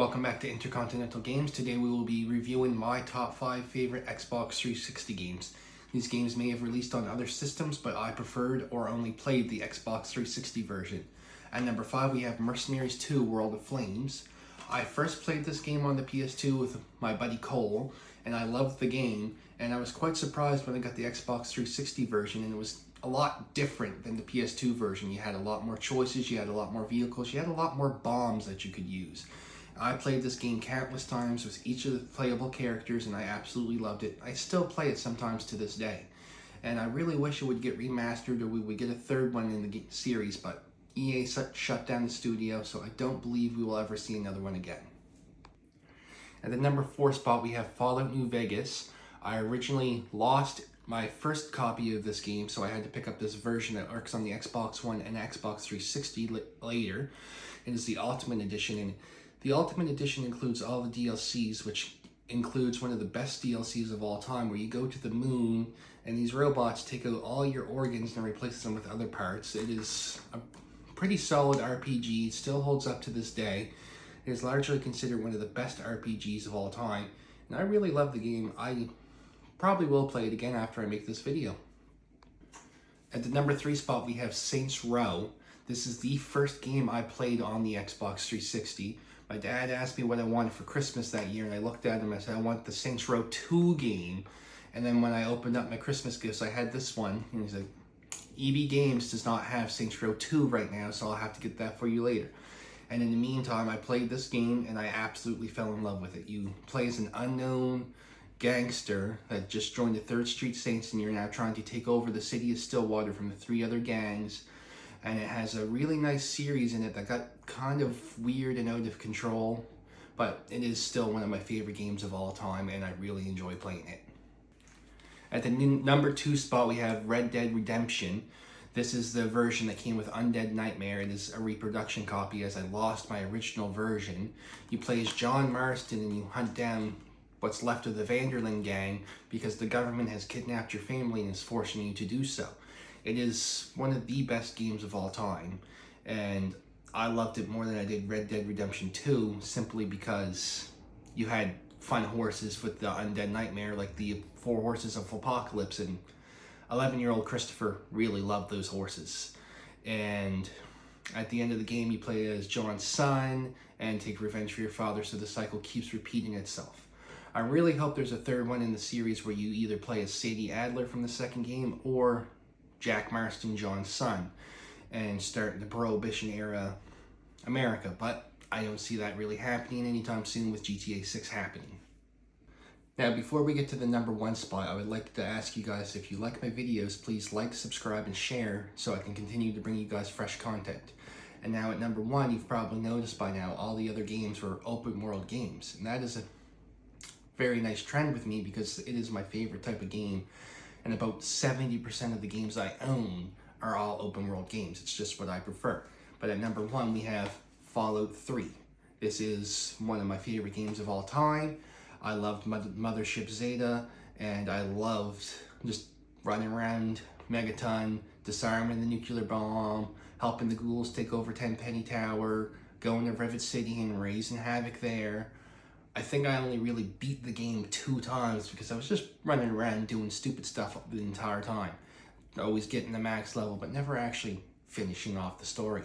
Welcome back to Intercontinental Games. Today we will be reviewing my top 5 favorite Xbox 360 games. These games may have released on other systems, but I preferred or only played the Xbox 360 version. At number 5 we have Mercenaries 2 World of Flames. I first played this game on the PS2 with my buddy Cole, and I loved the game, and I was quite surprised when I got the Xbox 360 version, and it was a lot different than the PS2 version. You had a lot more choices, you had a lot more vehicles, you had a lot more bombs that you could use. I played this game countless times with each of the playable characters, and I absolutely loved it. I still play it sometimes to this day. And I really wish it would get remastered or we would get a third one in the series, but EA shut down the studio, so I don't believe we will ever see another one again. At the number 4 spot we have Fallout New Vegas. I originally lost my first copy of this game, so I had to pick up this version that works on the Xbox One and Xbox 360 later. It is the Ultimate Edition, and the Ultimate Edition includes all the DLCs, which includes one of the best DLCs of all time, where you go to the moon and these robots take out all your organs and replace them with other parts. It is a pretty solid RPG. It still holds up to this day. It is largely considered one of the best RPGs of all time, and I really love the game. I probably will play it again after I make this video. At the number 3 spot we have Saints Row. This is the first game I played on the Xbox 360. My dad asked me what I wanted for Christmas that year, and I looked at him and I said, I want the Saints Row 2 game. And then when I opened up my Christmas gifts, I had this one. And he's like, EB Games does not have Saints Row 2 right now, so I'll have to get that for you later. And in the meantime, I played this game and I absolutely fell in love with it. You play as an unknown gangster that just joined the 3rd Street Saints, and you're now trying to take over the city of Stillwater from the 3 other gangs. And it has a really nice series in it that got kind of weird and out of control, but it is still one of my favorite games of all time, and I really enjoy playing it. At the number 2 spot we have Red Dead Redemption. This is the version that came with Undead Nightmare. It is a reproduction copy, as I lost my original version. You play as John Marston and you hunt down what's left of the Vanderlyn gang because the government has kidnapped your family and is forcing you to do so. It is one of the best games of all time, and I loved it more than I did Red Dead Redemption 2, simply because you had fun horses with the Undead Nightmare, like the 4 Horses of Apocalypse, and 11-year-old Christopher really loved those horses. And at the end of the game, you play as John's son and take revenge for your father, so the cycle keeps repeating itself. I really hope there's a third one in the series where you either play as Sadie Adler from the second game or Jack Marston, John's son, and start the Prohibition era America, but I don't see that really happening anytime soon with GTA 6 happening. Now, before we get to the number 1 spot, I would like to ask you guys, if you like my videos, please like, subscribe, and share so I can continue to bring you guys fresh content. And now at number 1, you've probably noticed by now, all the other games were open world games, and that is a very nice trend with me because it is my favorite type of game. And about 70% of the games I own are all open world games. It's just what I prefer. But at number 1, we have Fallout 3. This is one of my favorite games of all time. I loved Mothership Zeta, and I loved just running around Megaton, disarming the nuclear bomb, helping the ghouls take over Tenpenny Tower, going to Rivet City and raising havoc there. I think I only really beat the game 2 times because I was just running around doing stupid stuff the entire time. Always getting the max level, but never actually finishing off the story.